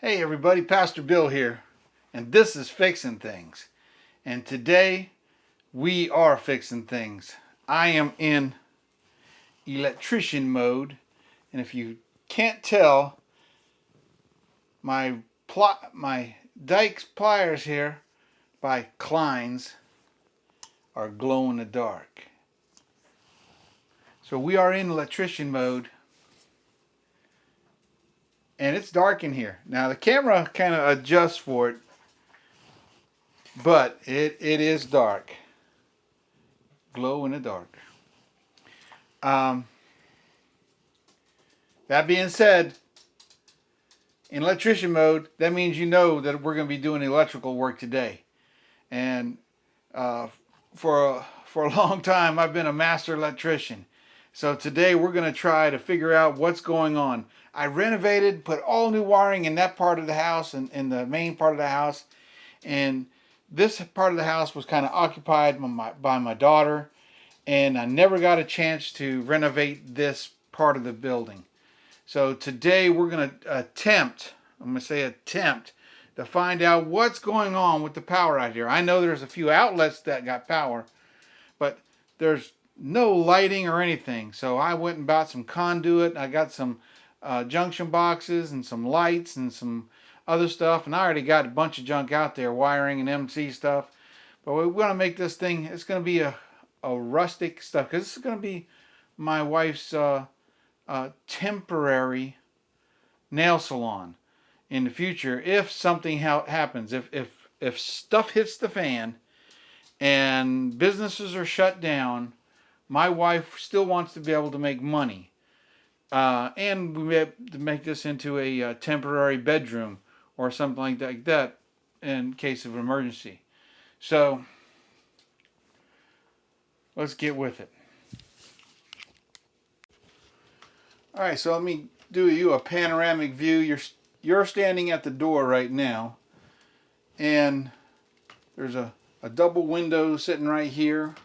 Hey everybody, Pastor Bill here, and this is Fixing Things. And today we are fixing things. I am in electrician mode, and if you can't tell, my Dykes pliers here by Klein's are glow in the dark. So we are in electrician mode. And it's dark in here. Now the camera kind of adjusts for it, but it is dark. Glow in the dark. That being said, in electrician mode, that means you know that we're going to be doing electrical work today. And for a long time, I've been a master electrician. So today we're going to try to figure out what's going on. I renovated, put all new wiring in that part of the house and in the main part of the house. And this part of the house was kind of occupied by my daughter. And I never got a chance to renovate this part of the building. So today we're going to attempt to find out what's going on with the power out here. I know there's a few outlets that got power, but there's no lighting or anything. So I went and bought some conduit. I got some junction boxes and some lights and some other stuff, and I already got a bunch of junk out there, wiring and MC stuff. But we want to make this thing, it's going to be a rustic stuff, because this is going to be my wife's temporary nail salon in the future if something happens. If stuff hits the fan and businesses are shut down, my wife still wants to be able to make money. And we have to make this into a temporary bedroom or something like that in case of an emergency. So let's get with it. All right, so let me do you a panoramic view. You're standing at the door right now, and there's a double window sitting right here.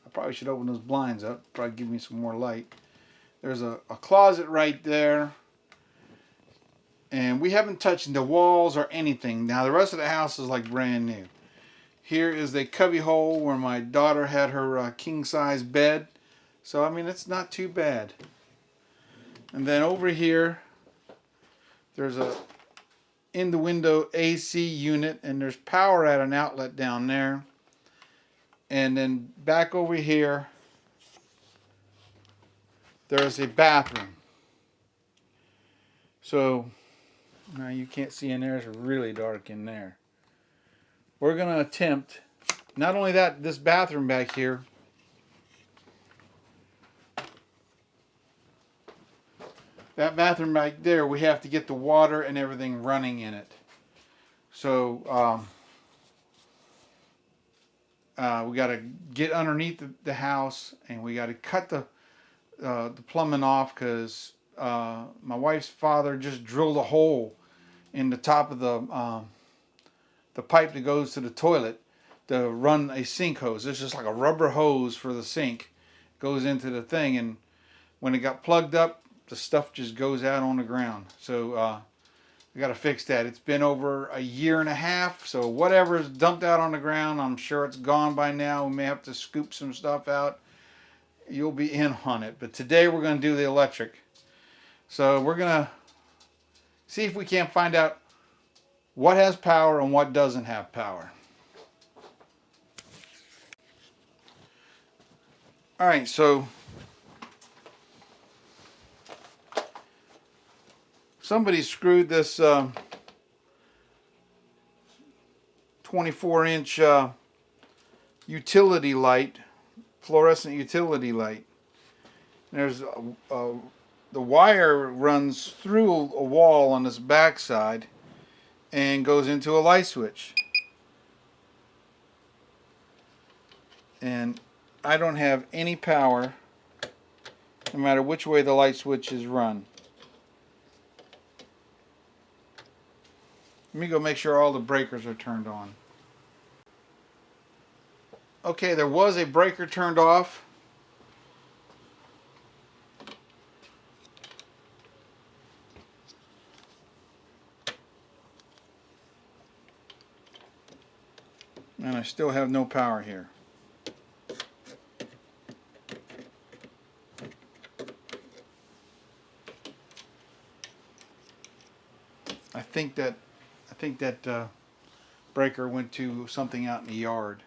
I probably should open those blinds up, probably give me some more light. There's a closet right there, and we haven't touched the walls or anything. Now the rest of the house is like brand new. Here is the cubby hole where my daughter had her king-size bed. So I mean, it's not too bad. And then over here, there's a in the window AC unit, and there's power at an outlet down there. And then back over here, there's a bathroom. So now you can't see in there, it's really dark in there. We're going to attempt, not only that, this bathroom back here, that bathroom back there, we have to get the water and everything running in it. So we got to get underneath the house, and we got to cut the plumbing off, because my wife's father just drilled a hole in the top of the pipe that goes to the toilet to run a sink hose. It's just like a rubber hose for the sink, goes into the thing, and when it got plugged up, the stuff just goes out on the ground. So we got to fix that. It's been over a year and a half, so whatever's dumped out on the ground, I'm sure it's gone by now. We may have to scoop some stuff out. You'll be in on it. But today we're going to do the electric. So we're going to see if we can't find out what has power and what doesn't have power. All right, so somebody screwed this 24-inch utility light, fluorescent utility light. There's the wire runs through a wall on this back side and goes into a light switch. And I don't have any power no matter which way the light switch is run. Let me go make sure all the breakers are turned on. Okay, there was a breaker turned off. And I still have no power here. I think that breaker went to something out in the yard.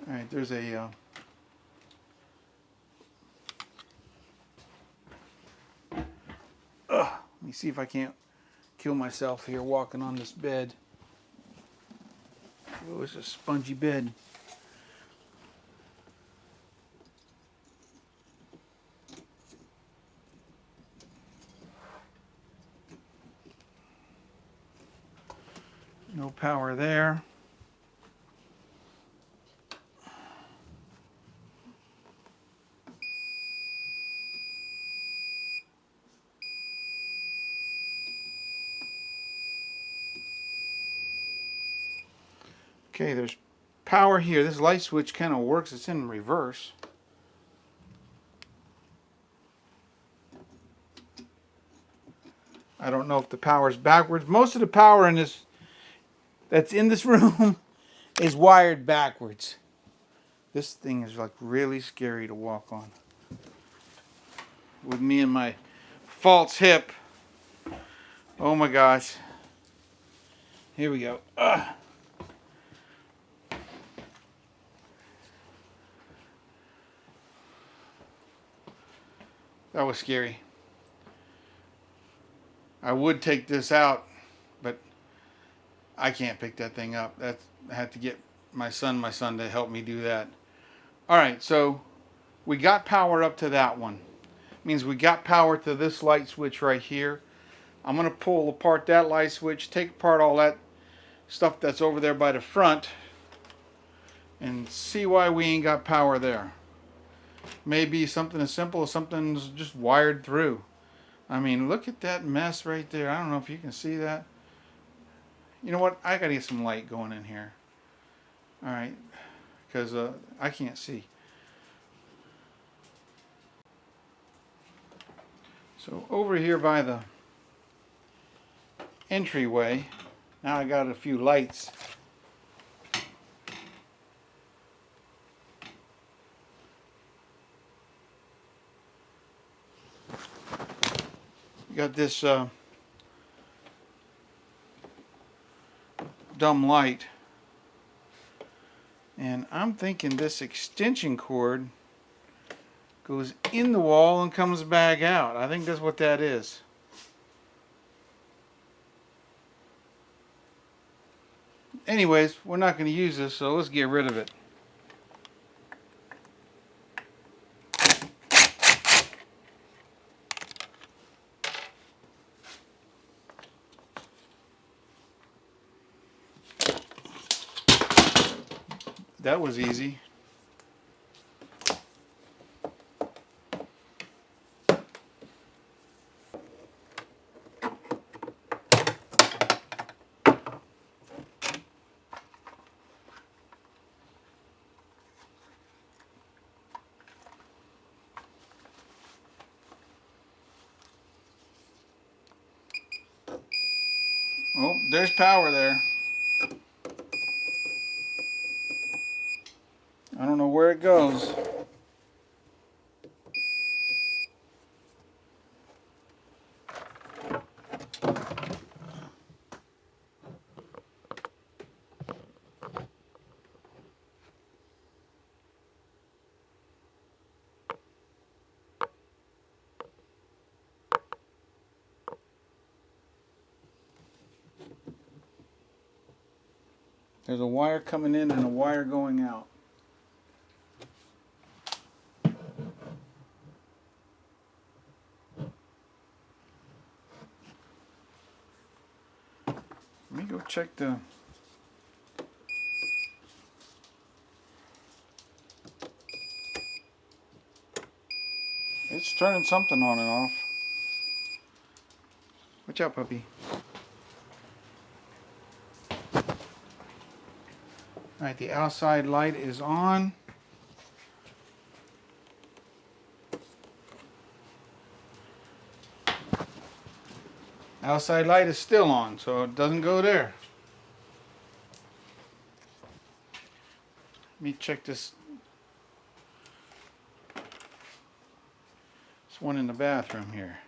All right, there's a let me see if I can't kill myself here walking on this bed. Oh, it's a spongy bed. No power there. Okay, there's power here. This light switch kind of works. It's in reverse. I don't know if the power's backwards. Most of the power in this that's in this room is wired backwards. This thing is like really scary to walk on. With me and my false hip. Oh my gosh. Here we go. That was scary. I would take this out, but I can't pick that thing up. I had to get my son to help me do that. Alright, so we got power up to that one. Means we got power to this light switch right here. I'm going to pull apart that light switch, take apart all that stuff that's over there by the front, and see why we ain't got power there. Maybe something as simple as something's just wired through. I mean, look at that mess right there. I don't know if you can see that. You know what? I gotta get some light going in here. Alright, because I can't see. So over here by the entryway, now I got a few lights. You got this dumb light, and I'm thinking this extension cord goes in the wall and comes back out. I think that's what that is. Anyways, we're not going to use this, so let's get rid of it. That was easy. Oh, there's power there. I don't know where it goes. There's a wire coming in and a wire going out. Let me go check the... It's turning something on and off. Watch out, puppy. Alright, the outside light is on. Outside light is still on, so it doesn't go there. Let me check this one in the bathroom here.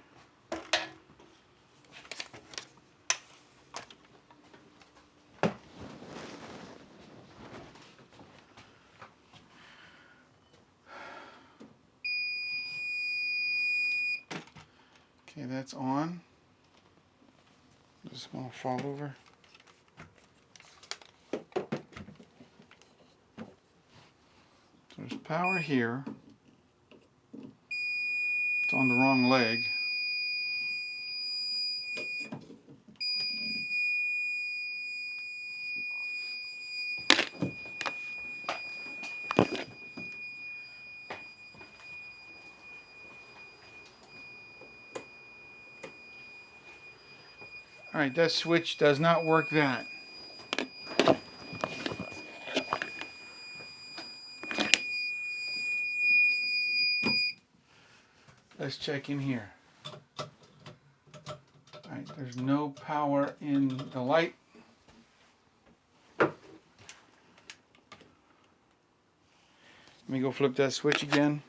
Okay, that's on. Just gonna fall over. So there's power here. It's on the wrong leg. Alright, that switch does not work that. Let's check in here. Alright, there's no power in the light. Let me go flip that switch again.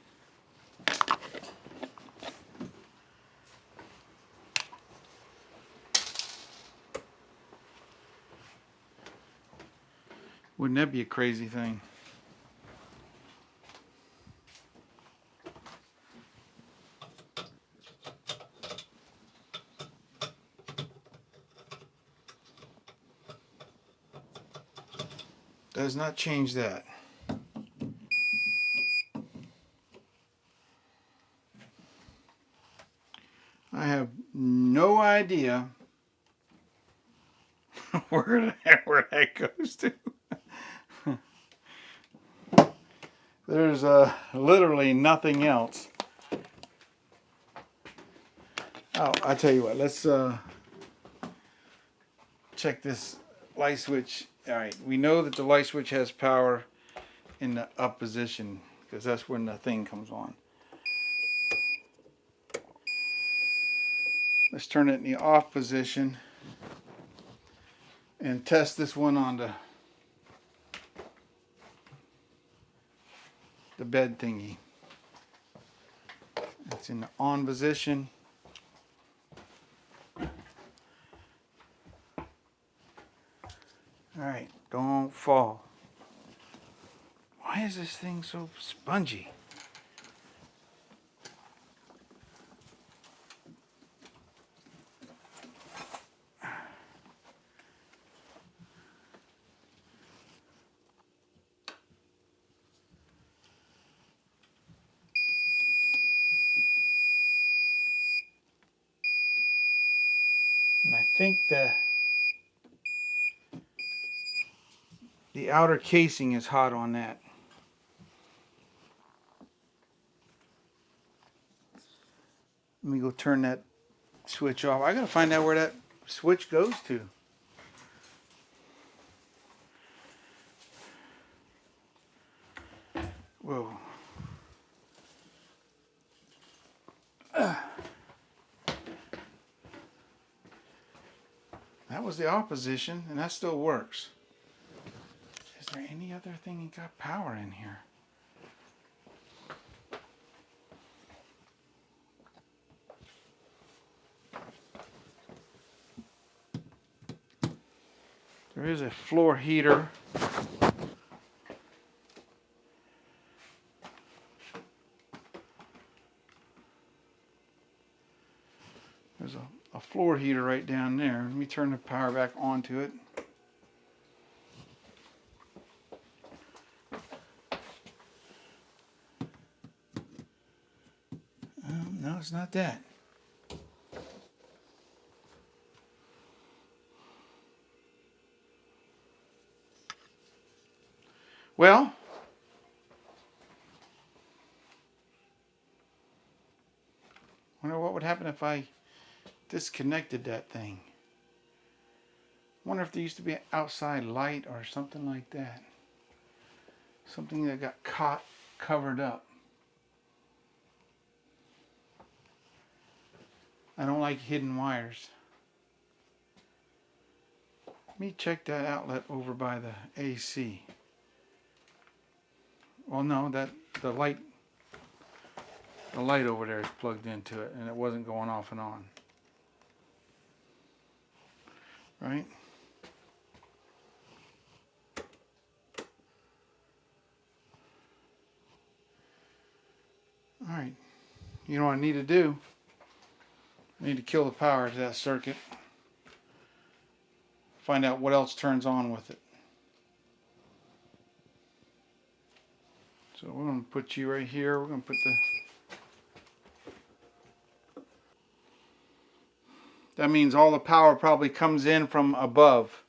Wouldn't that be a crazy thing? Does not change that. I have no idea where that goes to. There's literally nothing else. Oh, I tell you what, let's check this light switch. All right, we know that the light switch has power in the up position because that's when the thing comes on. Let's turn it in the off position and test this one on the bed thingy. It's in the on position. Alright, don't fall. Why is this thing so spongy? And I think the outer casing is hot on that. Let me go turn that switch off. I gotta find out where that switch goes to. Whoa. That was the off position, and that still works. Is there any other thing that got power in here? There is a floor heater. There's a floor heater right down there. Let me turn the power back onto it. No, it's not that. Well, wonder what would happen if I disconnected that thing. Wonder if there used to be an outside light or something like that. something that got caught, covered up. I don't like hidden wires. Let me check that outlet over by the AC. Well, no, the light over there is plugged into it, and it wasn't going off and on. Right? All right. You know what I need to do? I need to kill the power to that circuit. Find out what else turns on with it. So we're going to put you right here. We're going to put that means all the power probably comes in from above.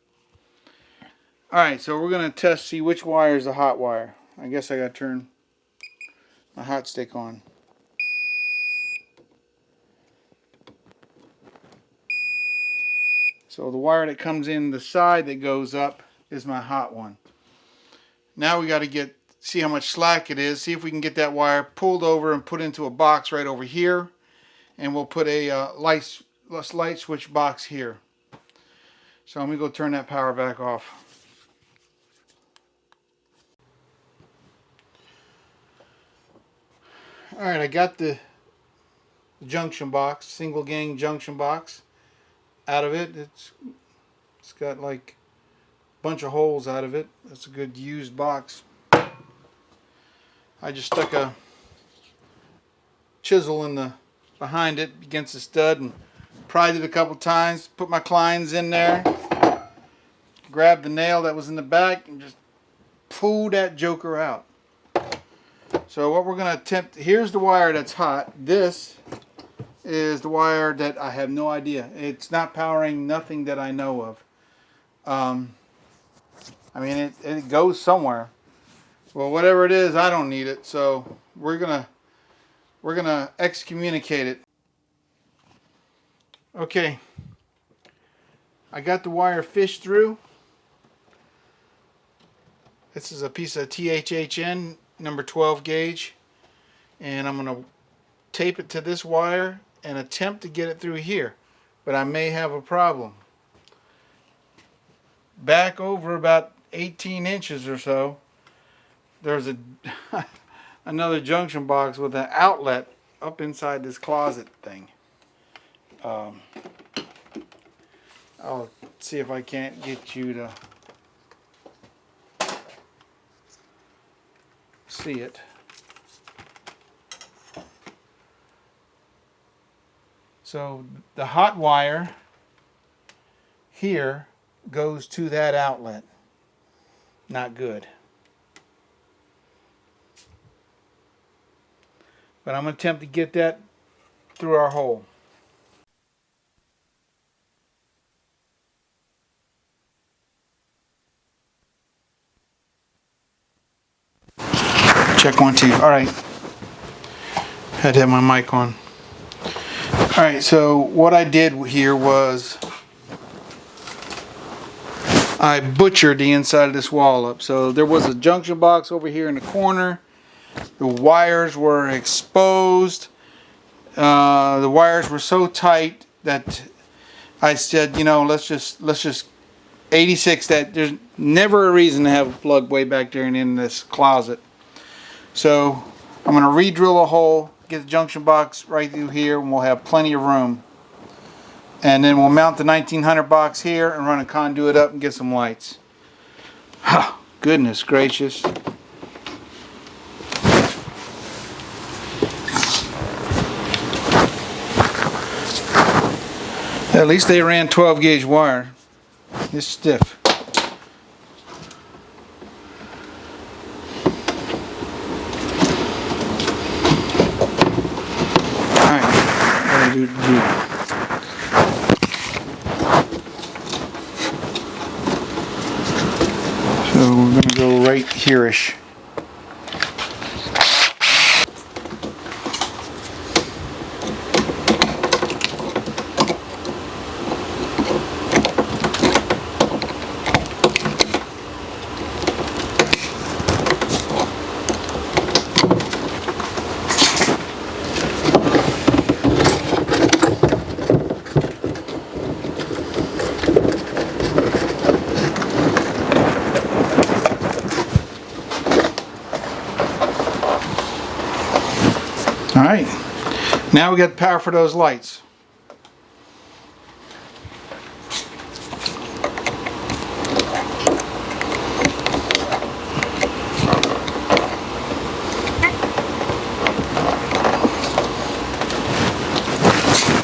Alright, so we're going to test, see which wire is the hot wire. I guess I got to turn my hot stick on. So the wire that comes in the side that goes up is my hot one. Now we got to see how much slack it is. See if we can get that wire pulled over and put into a box right over here. And we'll put a light switch box here. So let me go turn that power back off. Alright, I got the junction box, single gang junction box out of it. It's got like a bunch of holes out of it. That's a good used box. I just stuck a chisel in behind it against the stud and pried it a couple times. Put my Kleins in there. Grabbed the nail that was in the back and just pulled that joker out. So what we're going to attempt, here's the wire that's hot. This is the wire that I have no idea. It's not powering nothing that I know of. I mean, it goes somewhere. Well, whatever it is, I don't need it. So we're gonna excommunicate it. Okay. I got the wire fished through. This is a piece of THHN number 12 gauge, and I'm going to tape it to this wire and attempt to get it through here, but I may have a problem. Back over about 18 inches or so, there's another junction box with an outlet up inside this closet thing. I'll see if I can't get you to see it. So the hot wire here goes to that outlet. Not good. But I'm going to attempt to get that through our hole. Check 1, 2. Alright. Had to have my mic on. Alright, so what I did here was I butchered the inside of this wall up. So there was a junction box over here in the corner. The wires were exposed. The wires were so tight that I said, you know, let's just 86 that. There's never a reason to have a plug way back there and in this closet. So I'm going to re-drill a hole, get the junction box right through here, and we'll have plenty of room. And then we'll mount the 1900 box here and run a conduit up and get some lights. Oh, goodness gracious. At least they ran 12 gauge wire. It's stiff. So we're going to go right here-ish. Alright, now we got the power for those lights.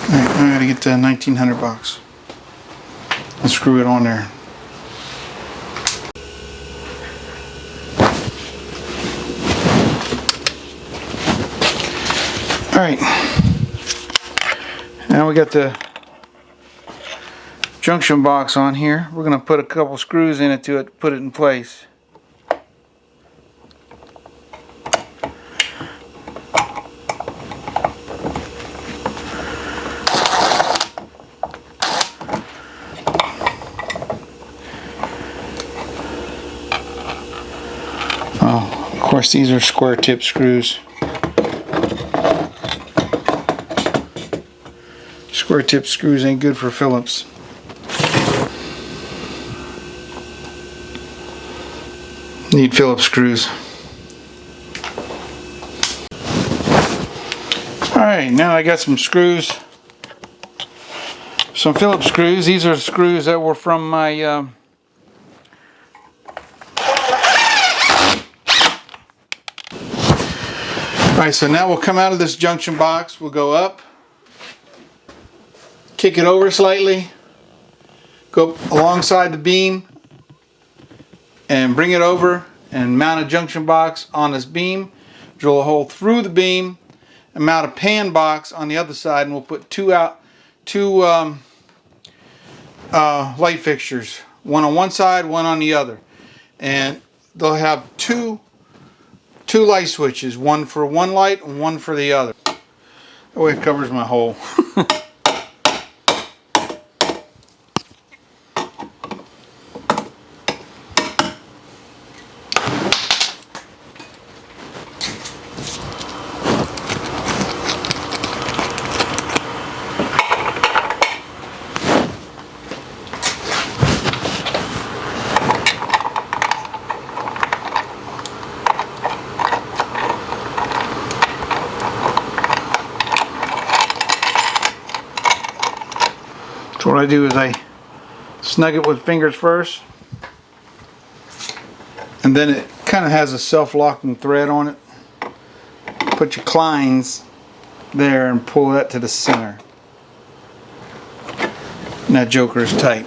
Alright, I gotta get the 1900 box and screw it on there. Alright, now we got the junction box on here. We're going to put a couple screws in it to put it in place. Oh, of course these are square tip screws. Square tip screws ain't good for Phillips. Need Phillips screws. Alright, now I got some screws. Some Phillips screws. These are screws that were from my Alright, so now we'll come out of this junction box. We'll go up. Kick it over slightly, go alongside the beam and bring it over and mount a junction box on this beam, drill a hole through the beam and mount a pan box on the other side, and we'll put two light fixtures, one on one side, one on the other, and they'll have two light switches, one for one light and one for the other. That way it covers my hole. So what I do is I snug it with fingers first, and then it kind of has a self-locking thread on it. Put your clines there and pull that to the center. And that joker is tight.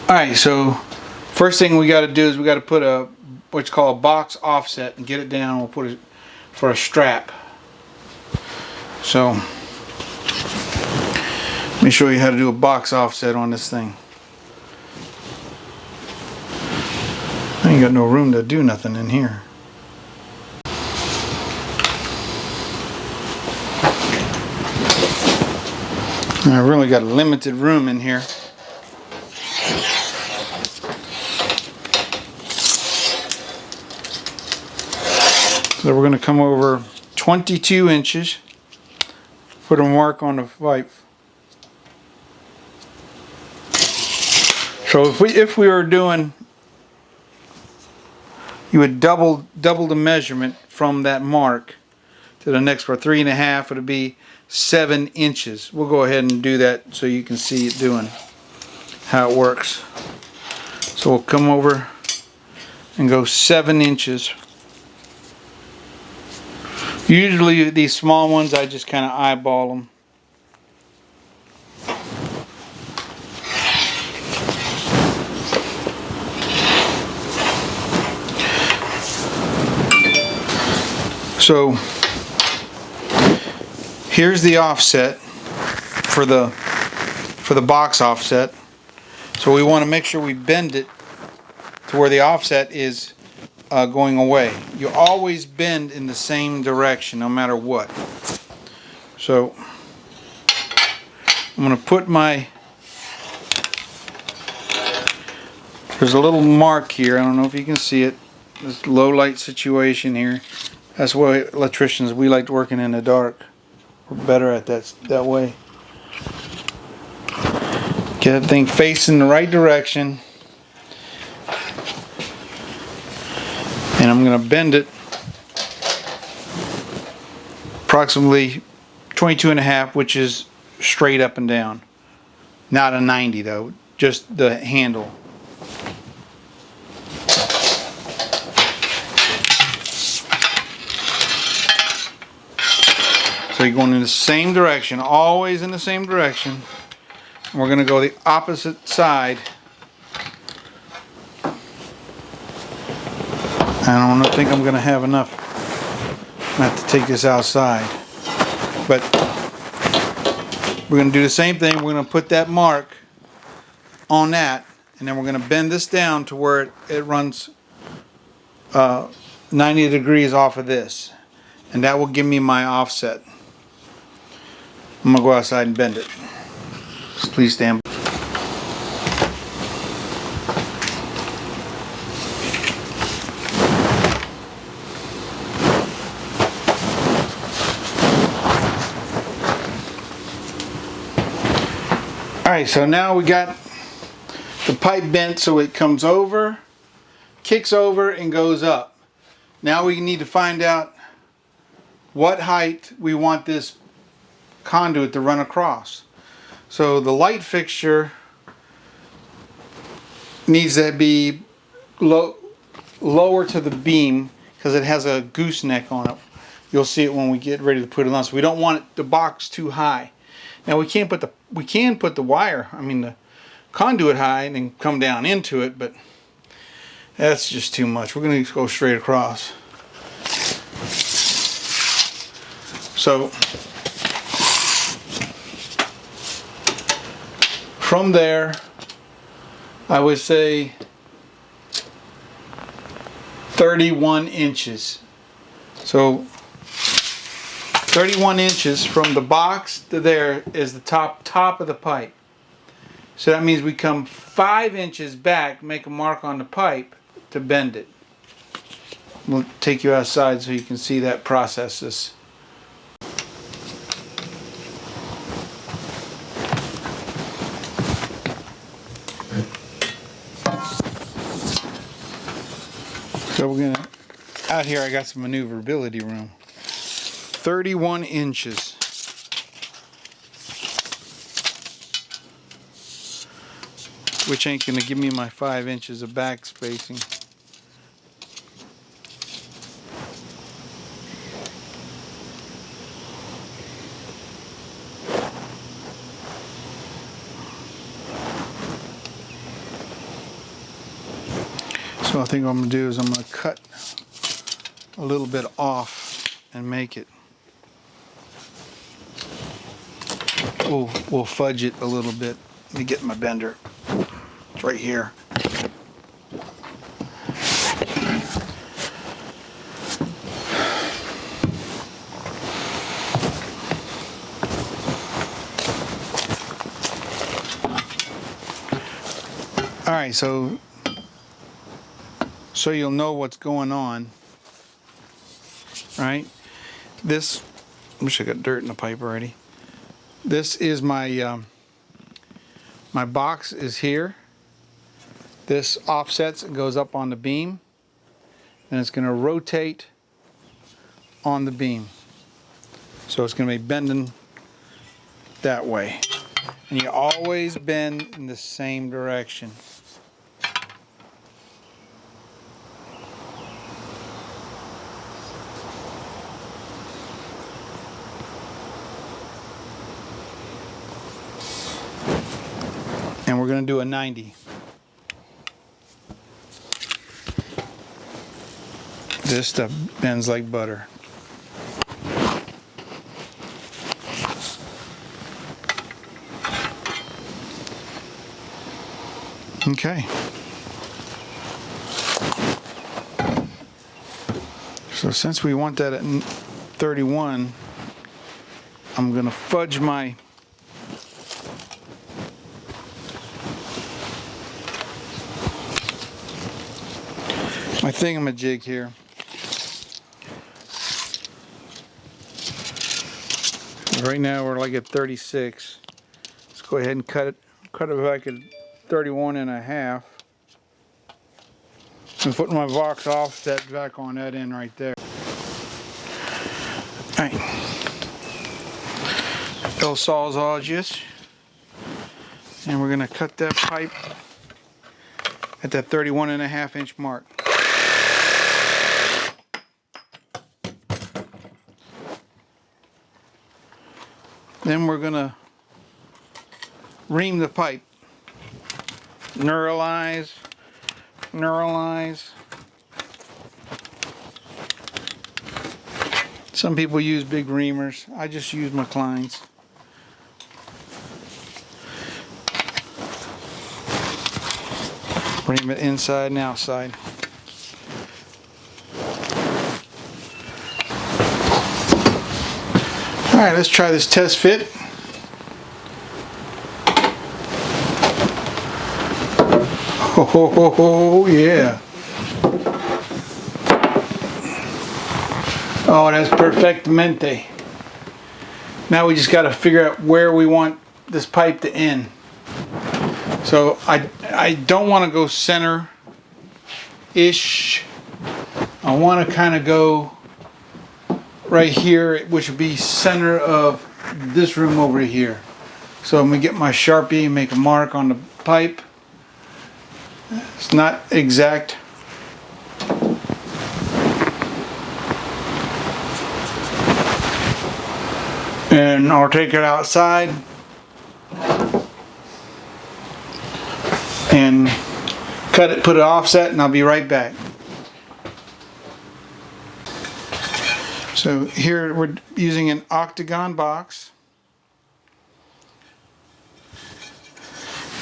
Alright, so first thing we got to do is we got to put what's called a box offset and get it down. We'll put it for a strap. So let me show you how to do a box offset on this thing. I ain't got no room to do nothing in here. I really got limited room in here. So we're going to come over 22 inches, put a mark on the pipe. So if we were doing, you would double the measurement from that mark to the next for 3.5. It would be 7 inches. We'll go ahead and do that so you can see it doing how it works. So we'll come over and go 7 inches. Usually these small ones I just kind of eyeball them. So here's the offset for the box offset. So we want to make sure we bend it to where the offset is going away. You always bend in the same direction no matter what. So I'm going to put there's a little mark here. I don't know if you can see it. This low light situation here. That's why electricians, we like working in the dark. We're better at that way. Get that thing facing the right direction. And I'm going to bend it approximately 22.5, which is straight up and down. Not a 90 though, just the handle. So you're going in the same direction, always in the same direction. And we're going to go the opposite side. I don't think I'm going to have enough not to take this outside. But we're going to do the same thing. We're going to put that mark on that, and then we're going to bend this down to where it runs 90 degrees off of this. And that will give me my offset. I'm going to go outside and bend it. Just please stand by. Alright, so now we got the pipe bent so it comes over, kicks over, and goes up. Now we need to find out what height we want this conduit to run across. So the light fixture needs to be lower to the beam because it has a gooseneck on it. You'll see it when we get ready to put it on. So we don't want the box too high. Now we can put the wire, the conduit high and then come down into it, but that's just too much. We're going to go straight across. So from there, I would say 31 inches. So 31 inches from the box to there is the top of the pipe. So that means we come 5 inches back, make a mark on the pipe to bend it. We'll take you outside so you can see that process. So we're gonna, out here I got some maneuverability room. 31 inches. Which ain't gonna give me my 5 inches of back spacing. So I think what I'm gonna do is I'm gonna cut a little bit off and make it. We'll fudge it a little bit. Let me get my bender. It's right here. All right, so you'll know what's going on, right? This, I wish I got dirt in the pipe already. This is my my box is here. This offsets and goes up on the beam, and it's going to rotate on the beam. So it's going to be bending that way. And you always bend in the same direction. And we're going to do a 90. This stuff bends like butter. Okay. So since we want that at 31, I'm going to fudge my thingamajig here. Right now we're like at 36. Let's go ahead and cut it back at 31.5. I'm putting my box offset back on that end right there. All right. El Sawzalgius. And we're going to cut that pipe at that 31.5-inch mark. Then we're going to ream the pipe. Neuralize. Some people use big reamers. I just use my Kleins. Ream it inside and outside. Alright, let's try this test fit. Oh, yeah. Oh, that's perfectamente. Now we just got to figure out where we want this pipe to end. So I don't want to go center-ish. I want to kind of go right here, which would be center of this room over here. So I'm going to get my Sharpie and make a mark on the pipe. It's not exact. And I'll take it outside and cut it, put it offset, and I'll be right back. So here we're using an octagon box.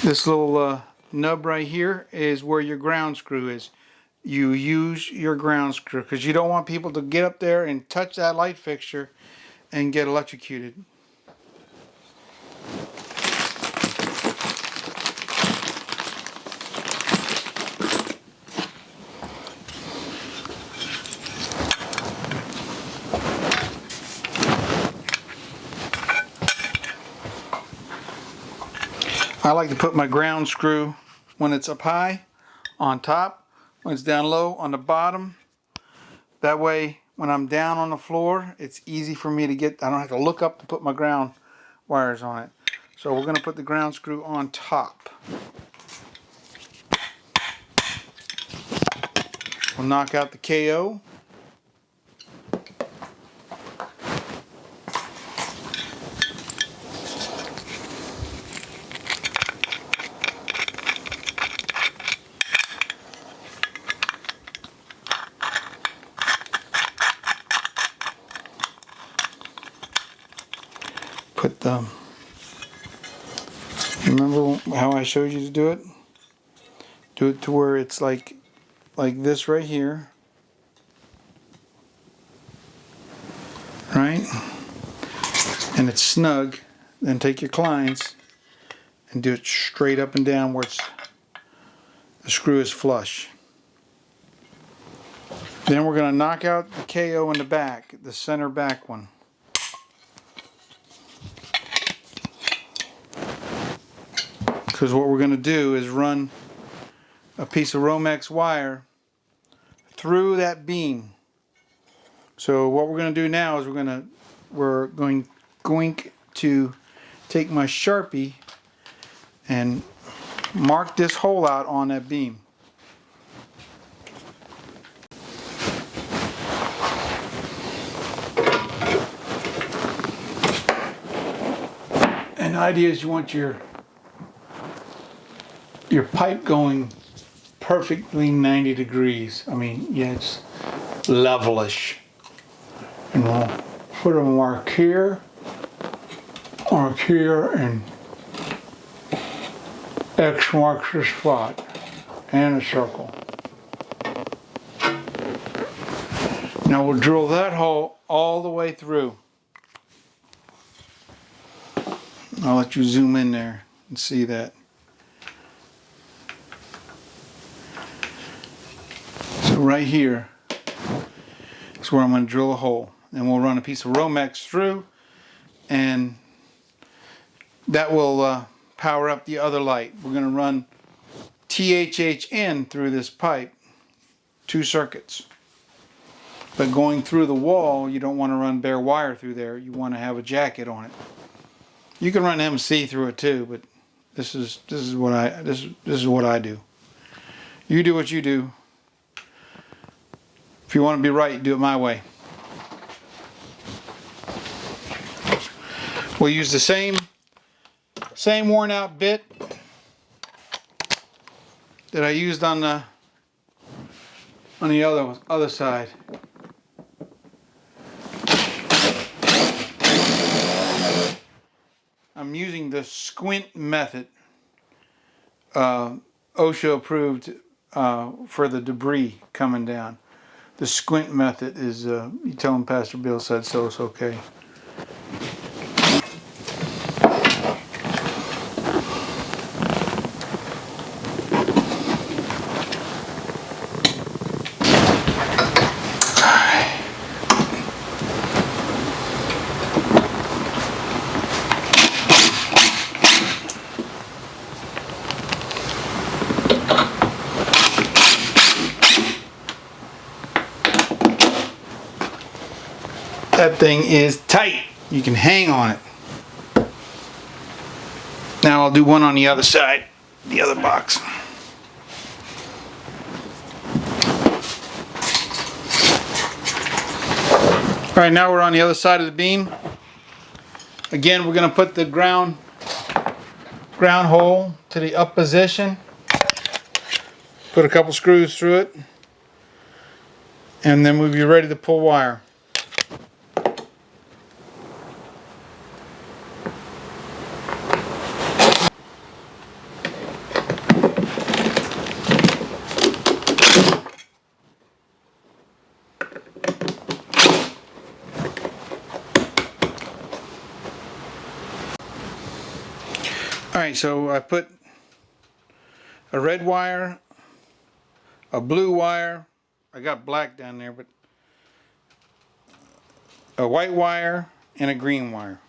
This little nub right here is where your ground screw is. You use your ground screw because you don't want people to get up there and touch that light fixture and get electrocuted. I like to put my ground screw when it's up high on top, when it's down low on the bottom. That way when I'm down on the floor, it's easy for me to get, I don't have to look up to put my ground wires on it. So we're going to put the ground screw on top. We'll knock out the KO. Put the, remember how I showed you to do it? Do it to where it's like this right here. Right? And it's snug. Then take your Kleins and do it straight up and down where it's, the screw is flush. Then we're going to knock out the KO in the back, the center back one. Because what we're going to do is run a piece of Romex wire through that beam. So what we're going to do now is we're going to take my Sharpie and mark this hole out on that beam. And the idea is you want your pipe going perfectly 90 degrees. I mean, yeah, it's levelish. And we'll put a mark here, and X marks the spot, and a circle. Now we'll drill that hole all the way through. I'll let you zoom in there and see that. So right here is where I'm going to drill a hole. And we'll run a piece of Romex through, and that will power up the other light. We're going to run THHN through this pipe, 2 circuits. But going through the wall, you don't want to run bare wire through there. You want to have a jacket on it. You can run MC through it too, but this is what I do. You do what you do. If you want to be right, do it my way. We'll use the same worn out bit that I used on the other side. I'm using the squint method, OSHA approved for the debris coming down. The squint method is, you tell them Pastor Bill said so, it's okay. That thing is tight. You can hang on it. Now I'll do one on the other side, the other box. All right, now we're on the other side of the beam. Again, we're going to put the ground hole to the up position. Put a couple screws through it. And then we'll be ready to pull wire. Alright, so I put a red wire, a blue wire, I got black down there, but a white wire and a green wire.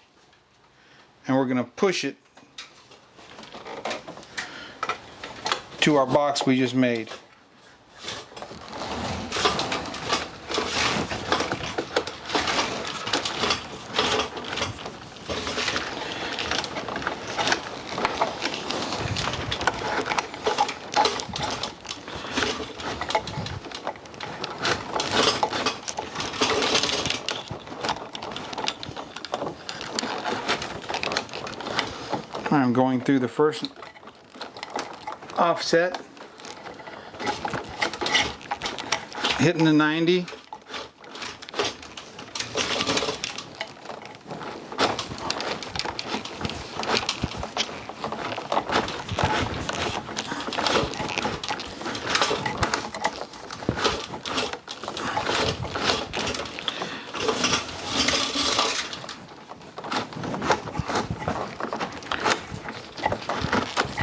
And we're going to push it to our box we just made. I'm going through the first offset, hitting the 90.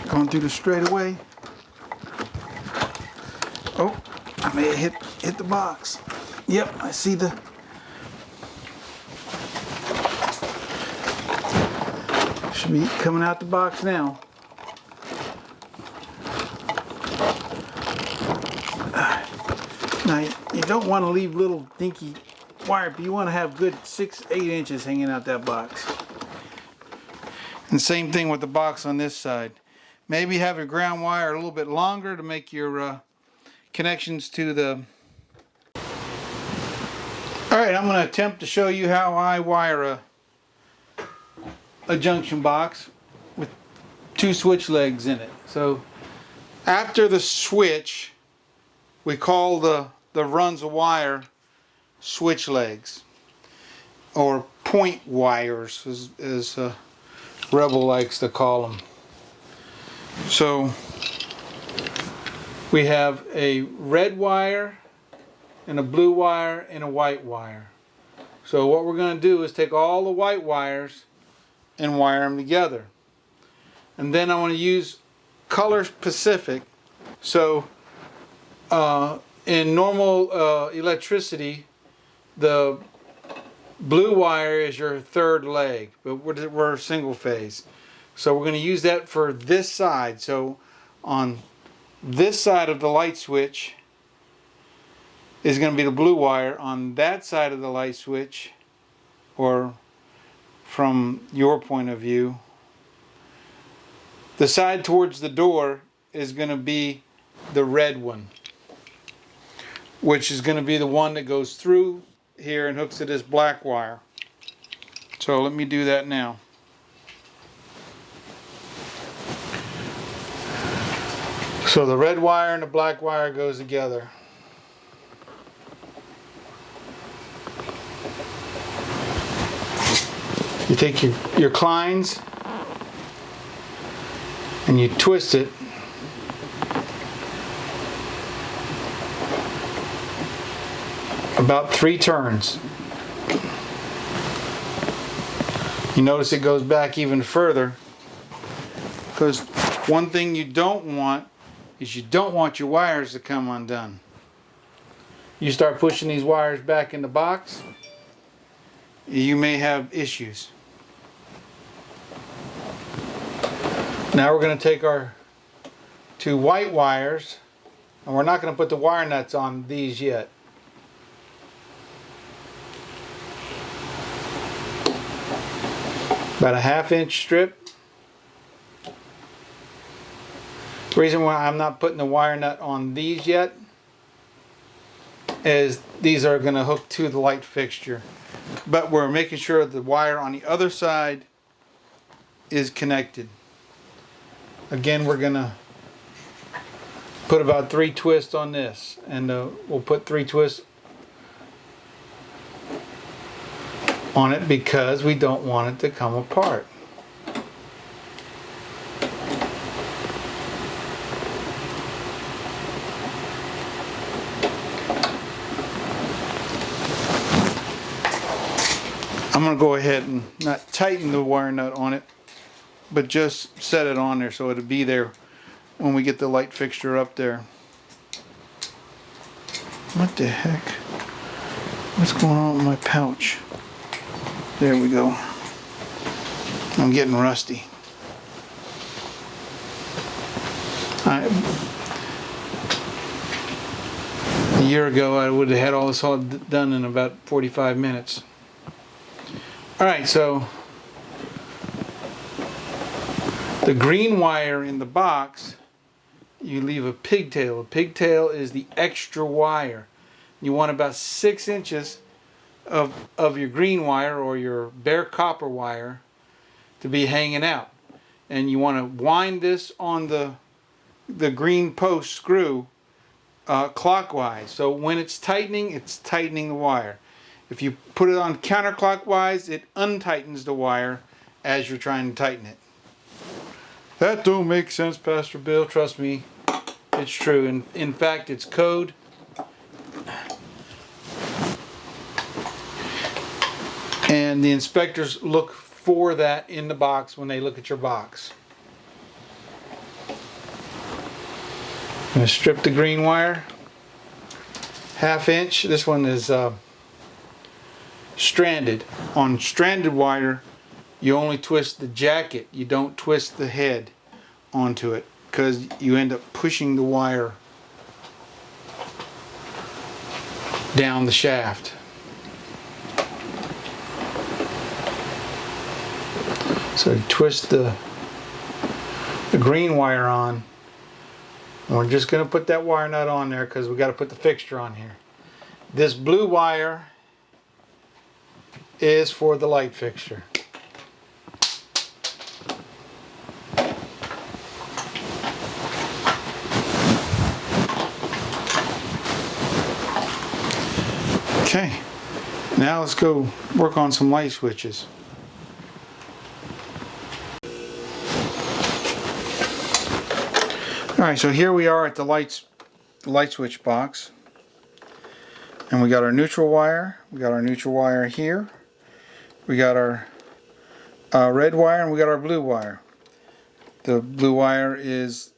Going through the straightaway. Oh, I may have hit the box. Yep, I see the. Should be coming out the box now. Now you don't want to leave little dinky wire, but you want to have good 6-8 inches hanging out that box. And same thing with the box on this side. Maybe have your ground wire a little bit longer to make your connections to the... Alright, I'm going to attempt to show you how I wire a junction box with 2 switch legs in it. So after the switch, we call the runs of wire switch legs, or point wires as Rebel likes to call them. So we have a red wire and a blue wire and a white wire. So what we're going to do is take all the white wires and wire them together. And then I want to use color specific. So in normal electricity, the blue wire is your third leg, but we're single phase. So we're going to use that for this side. So on this side of the light switch is going to be the blue wire. On that side of the light switch, or from your point of view. The side towards the door is going to be the red one, which is going to be the one that goes through here and hooks to this black wire. So let me do that now. So the red wire and the black wire goes together. You take your Kleins and you twist it about 3 turns. You notice it goes back even further, because one thing you don't want is you don't want your wires to come undone. You start pushing these wires back in the box, you may have issues. Now we're going to take our 2 white wires, and we're not going to put the wire nuts on these yet. About a 1/2 inch strip. The reason why I'm not putting the wire nut on these yet is these are going to hook to the light fixture. But we're making sure the wire on the other side is connected. Again, we're going to put about 3 twists on this, and we'll put 3 twists on it because we don't want it to come apart. I'm going to go ahead and not tighten the wire nut on it, but just set it on there so it'll be there when we get the light fixture up there. What the heck? What's going on with my pouch? There we go. I'm getting rusty. A year ago I would have had all this all done in about 45 minutes. Alright, so the green wire in the box, you leave a pigtail. A pigtail is the extra wire. You want about 6 inches of your green wire or your bare copper wire to be hanging out. And you want to wind this on the green post screw clockwise. So when it's tightening the wire. If you put it on counterclockwise, it untightens the wire as you're trying to tighten it. That don't make sense, Pastor Bill. Trust me, it's true. In fact, it's code. And the inspectors look for that in the box when they look at your box. I'm going to strip the green wire. 1/2 inch. This one is stranded. On stranded wire, you only twist the jacket. You don't twist the head onto it, because you end up pushing the wire down the shaft. So twist the green wire on. And we're just going to put that wire nut on there because we got to put the fixture on here. This blue wire is for the light fixture. Okay, now let's go work on some light switches. Alright, so here we are at the light switch box. And we got our neutral wire. We got our neutral wire here. We got our red wire, and we got our blue wire. The blue wire is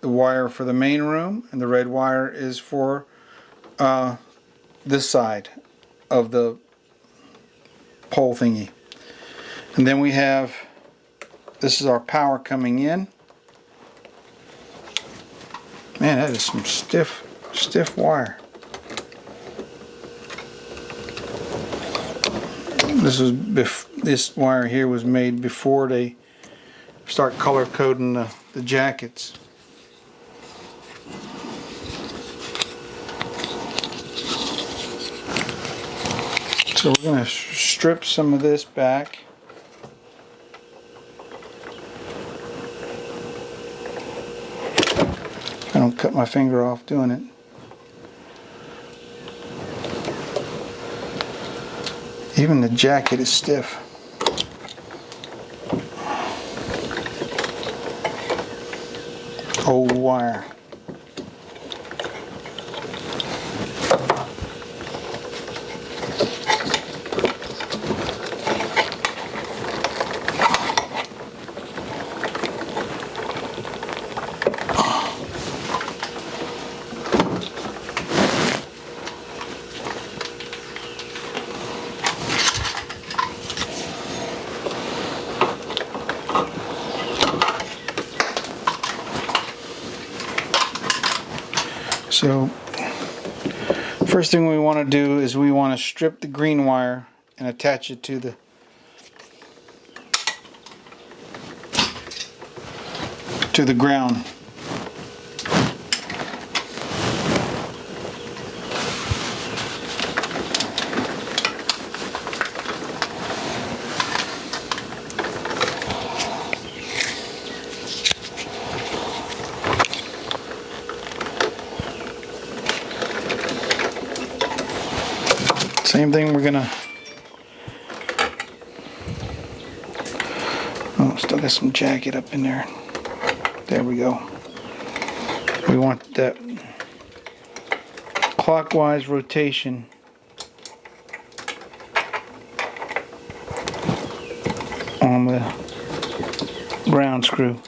the wire for the main room, and the red wire is for this side of the pole thingy. And then we have, this is our power coming in. Man, that is some stiff wire. This wire here was made before they start color coding the jackets. So we're going to strip some of this back. I don't cut my finger off doing it. Even the jacket is stiff. Old wire. So first thing we want to do is we want to strip the green wire and attach it to the ground. Same thing, we're gonna, oh, still got some jacket up in there. There we go. We want that clockwise rotation on the ground screw.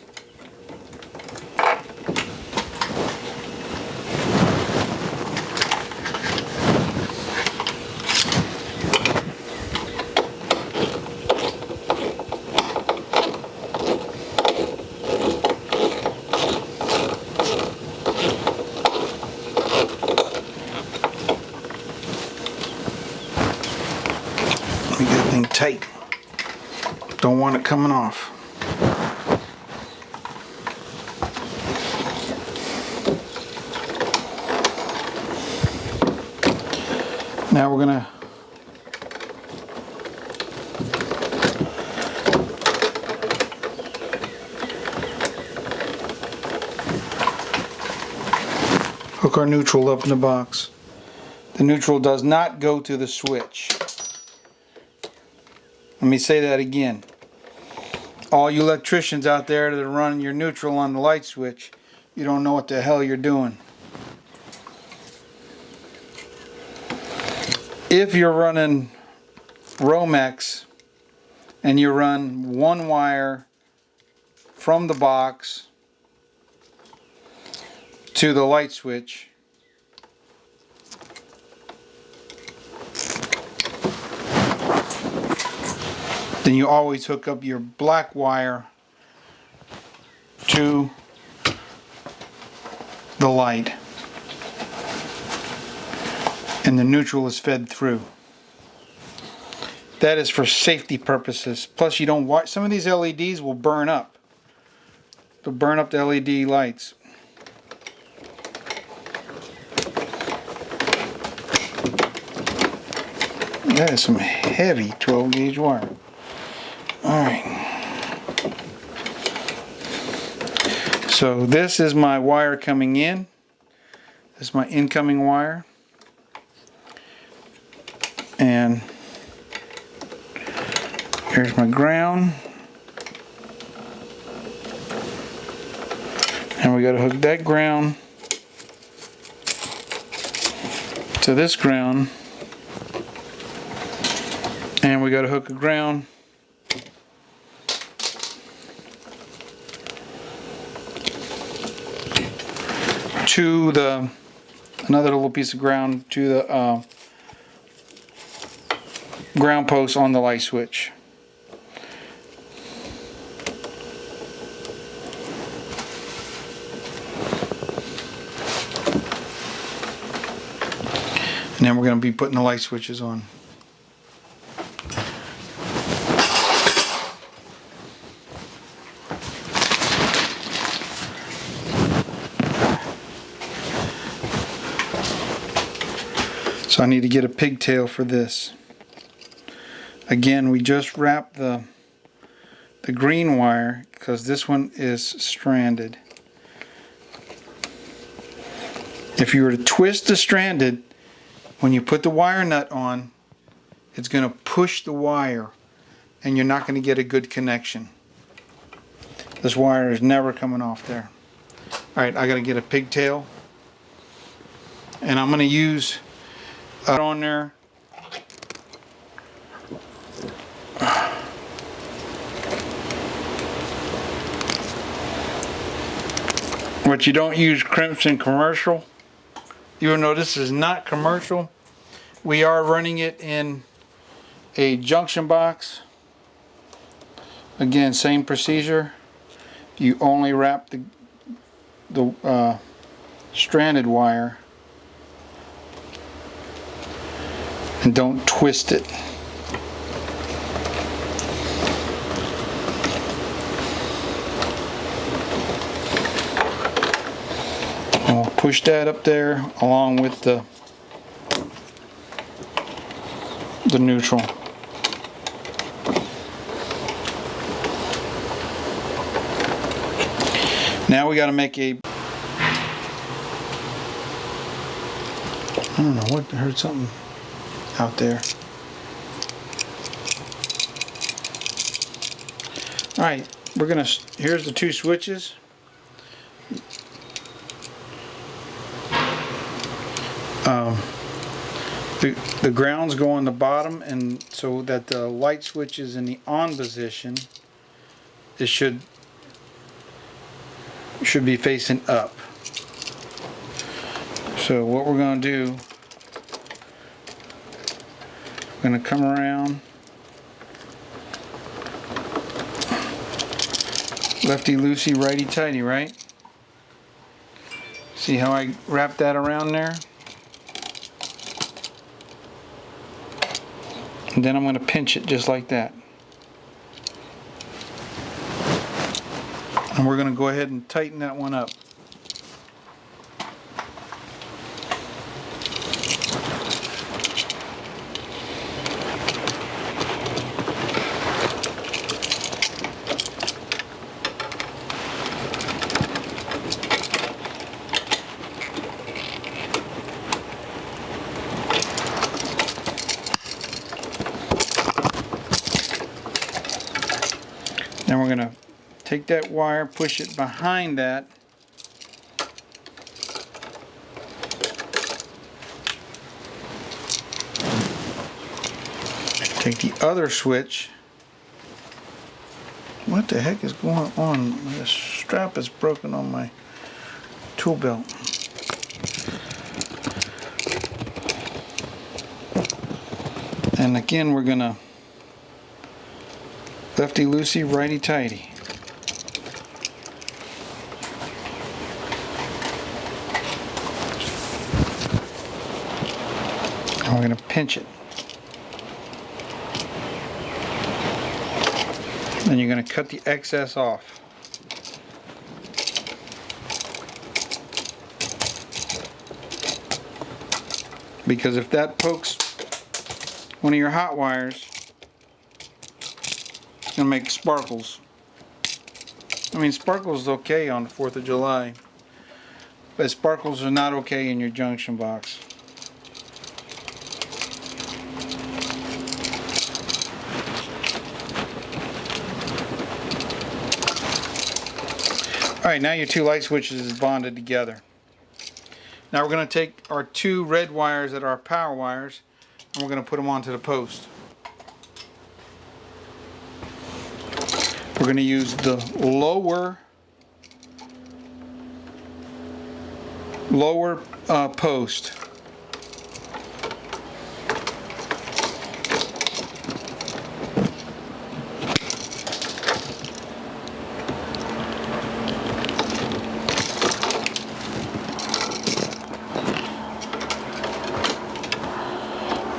Get that thing tight. Don't want it coming off. Now we're gonna hook our neutral up in the box. The neutral does not go to the switch. Let me say that again. All you electricians out there that are running your neutral on the light switch, you don't know what the hell you're doing. If you're running Romex and you run one wire from the box to the light switch, then you always hook up your black wire to the light, and the neutral is fed through. That is for safety purposes. Plus, you don't watch, some of these LEDs will burn up. They'll burn up the LED lights. That is some heavy 12 gauge wire. Alright, so this is my wire coming in. This is my incoming wire. And here's my ground. And we got to hook that ground to this ground. And we got to hook a ground to another little piece of ground to the ground post on the light switch. And then we're going to be putting the light switches on. So I need to get a pigtail for this. Again, we just wrapped the green wire because this one is stranded. If you were to twist the stranded, when you put the wire nut on, it's going to push the wire and you're not going to get a good connection. This wire is never coming off there. Alright, I got to get a pigtail. And I'm going to use on there. But you don't use Crimson Commercial. Even though this is not commercial, we are running it in a junction box. Again, same procedure. You only wrap the stranded wire and don't twist it. I'll push that up there along with the neutral. Now we got to make a, I don't know what, I heard something out there. Alright, we're gonna, here's the two switches. The grounds go on the bottom, and so that the light switch is in the on position, it should be facing up. So what we're going to do, we're going to come around, lefty loosey, righty tighty, right? See how I wrap that around there? And then I'm going to pinch it just like that. And we're going to go ahead and tighten that one up. Then we're going to take that wire, push it behind that. Take the other switch. What the heck is going on? The strap is broken on my tool belt. And again, we're going to lefty loosey, righty tighty. And we're going to pinch it. Then you're going to cut the excess off. Because if that pokes one of your hot wires, it's going to make sparkles. I mean, sparkles is okay on the 4th of July, but sparkles are not okay in your junction box. Alright, now your two light switches is bonded together. Now we're going to take our two red wires that are our power wires, and we're going to put them onto the post. We're going to use the lower post.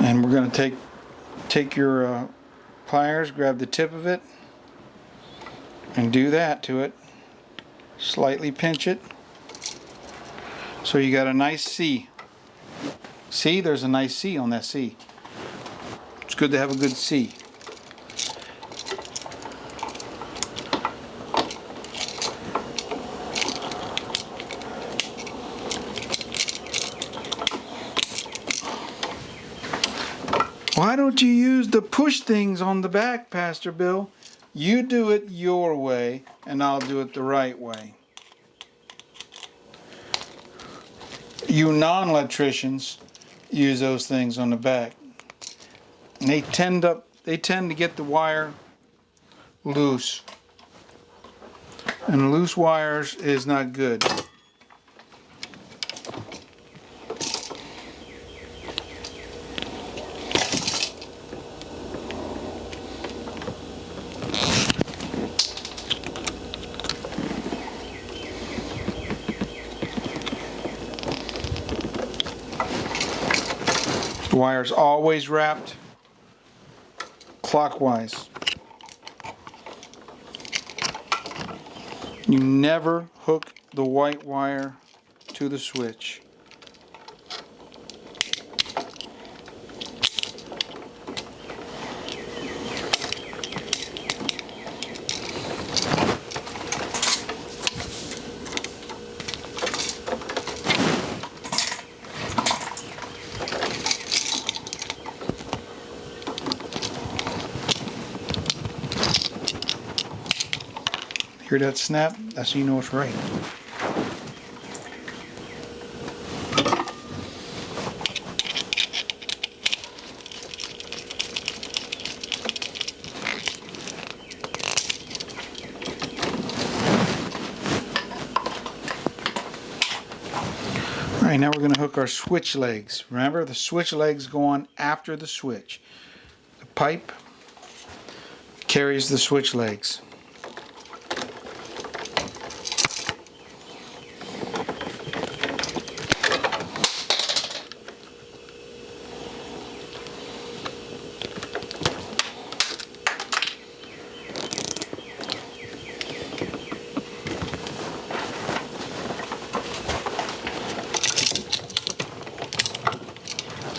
And we're going to take your pliers, grab the tip of it, and do that to it. Slightly pinch it so you got a nice C. See, there's a nice C on that C. It's good to have a good C. Why don't you use the push things on the back, Pastor Bill? You do it your way, and I'll do it the right way. You non-electricians use those things on the back. And they tend to get the wire loose. And loose wires is not good. The wire's always wrapped clockwise. You never hook the white wire to the switch. Hear that snap? That's how you know it's right. Alright, now we're going to hook our switch legs. Remember, the switch legs go on after the switch. The pipe carries the switch legs.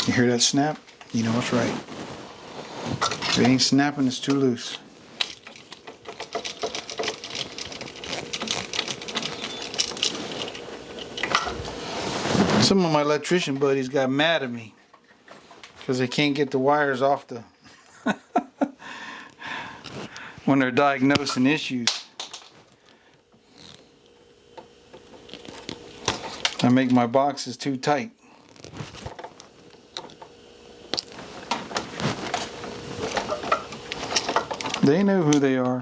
You hear that snap? You know it's right. If it ain't snapping, it's too loose. Some of my electrician buddies got mad at me because they can't get the wires off the when they're diagnosing issues. I make my boxes too tight. They know who they are.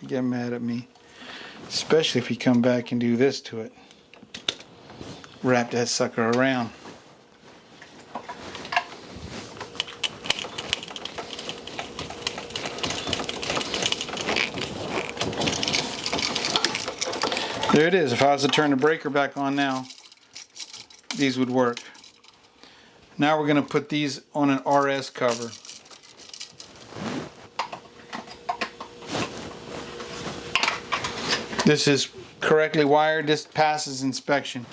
They get mad at me. Especially if you come back and do this to it. Wrap that sucker around. There it is. If I was to turn the breaker back on now, these would work. Now we're going to put these on an RS cover. This is correctly wired. This passes inspection.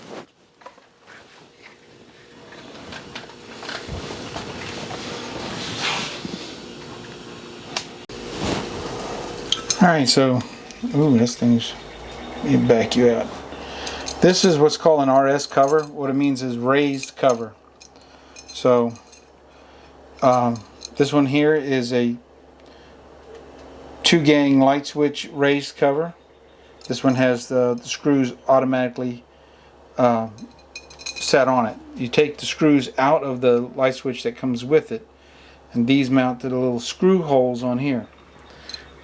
Alright, so, ooh, this thing's, let me back you out. This is what's called an RS cover. What it means is raised cover. So, this one here is a 2-gang light switch raised cover. This one has the screws automatically set on it. You take the screws out of the light switch that comes with it, and these mount to the little screw holes on here.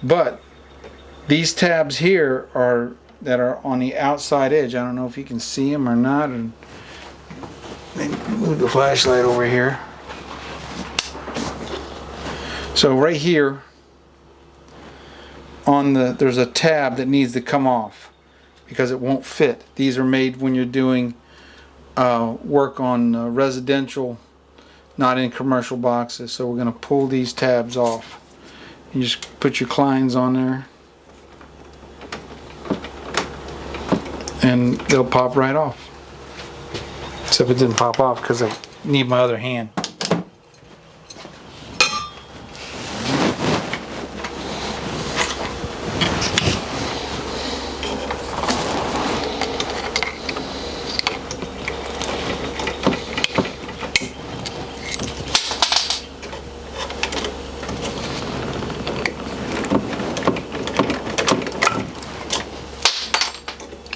But these tabs here that are on the outside edge. I don't know if you can see them or not. And maybe move the flashlight over here. So right here, there's a tab that needs to come off because it won't fit. These are made when you're doing work on residential, not in commercial boxes. So we're going to pull these tabs off. You just put your clines on there and they'll pop right off. Except it didn't pop off because I need my other hand.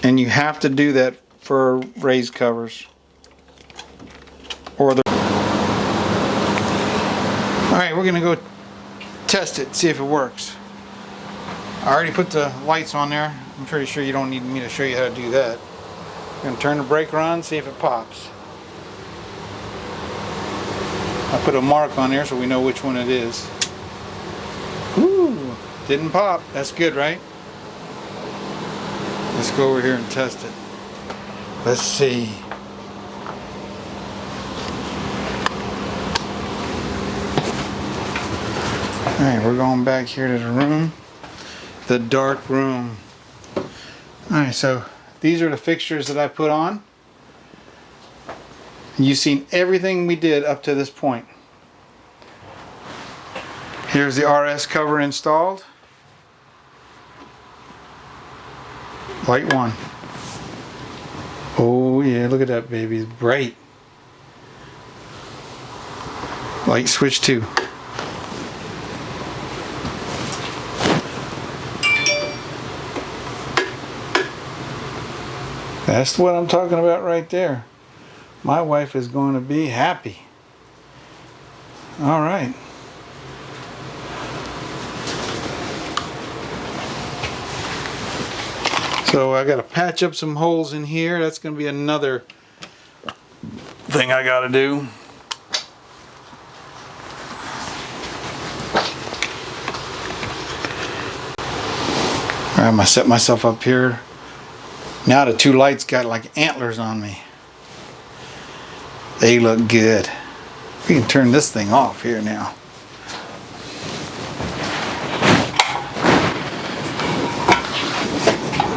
And you have to do that for raised covers. Or the... Alright, we're going to go test it, see if it works. I already put the lights on there. I'm pretty sure you don't need me to show you how to do that. I'm going to turn the breaker on, see if it pops. I put a mark on there so we know which one it is. Woo! Didn't pop. That's good, right? Let's go over here and test it. Let's see. Alright, we're going back here to the room. The dark room. Alright, so these are the fixtures that I put on. You've seen everything we did up to this point. Here's the RS cover installed. Light 1. Oh yeah, look at that baby, it's bright. Light switch 2. That's what I'm talking about right there. My wife is going to be happy. All right. So I got to patch up some holes in here. That's going to be another thing I got to do. All right, I'm going to set myself up here. Now the two lights got like antlers on me. They look good. We can turn this thing off here now.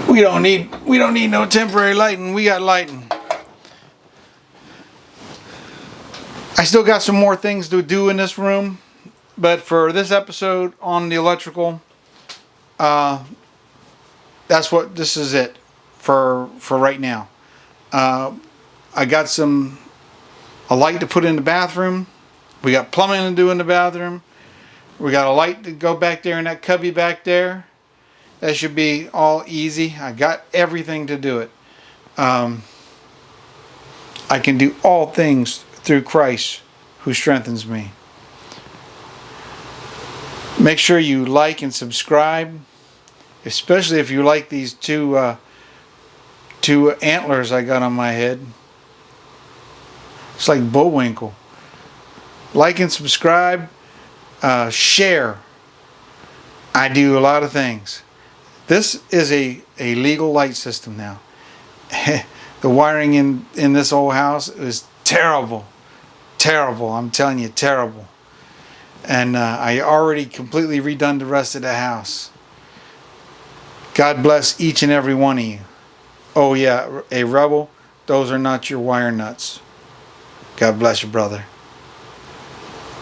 We don't need no temporary lighting. We got lighting. I still got some more things to do in this room, but for this episode on the electrical, that's what this is it for right now. I got a light to put in the bathroom. We got plumbing to do in the bathroom. We got a light to go back there in that cubby back there. That should be all easy. I got everything to do it. I can do all things through Christ who strengthens me. Make sure you like and subscribe, especially if you like these two antlers I got on my head. It's like Bullwinkle. Like and subscribe. Share. I do a lot of things. This is a legal light system now. The wiring in this old house is terrible. Terrible. I'm telling you, terrible. And I already completely redone the rest of the house. God bless each and every one of you. Oh yeah, a rebel, those are not your wire nuts. God bless you, brother.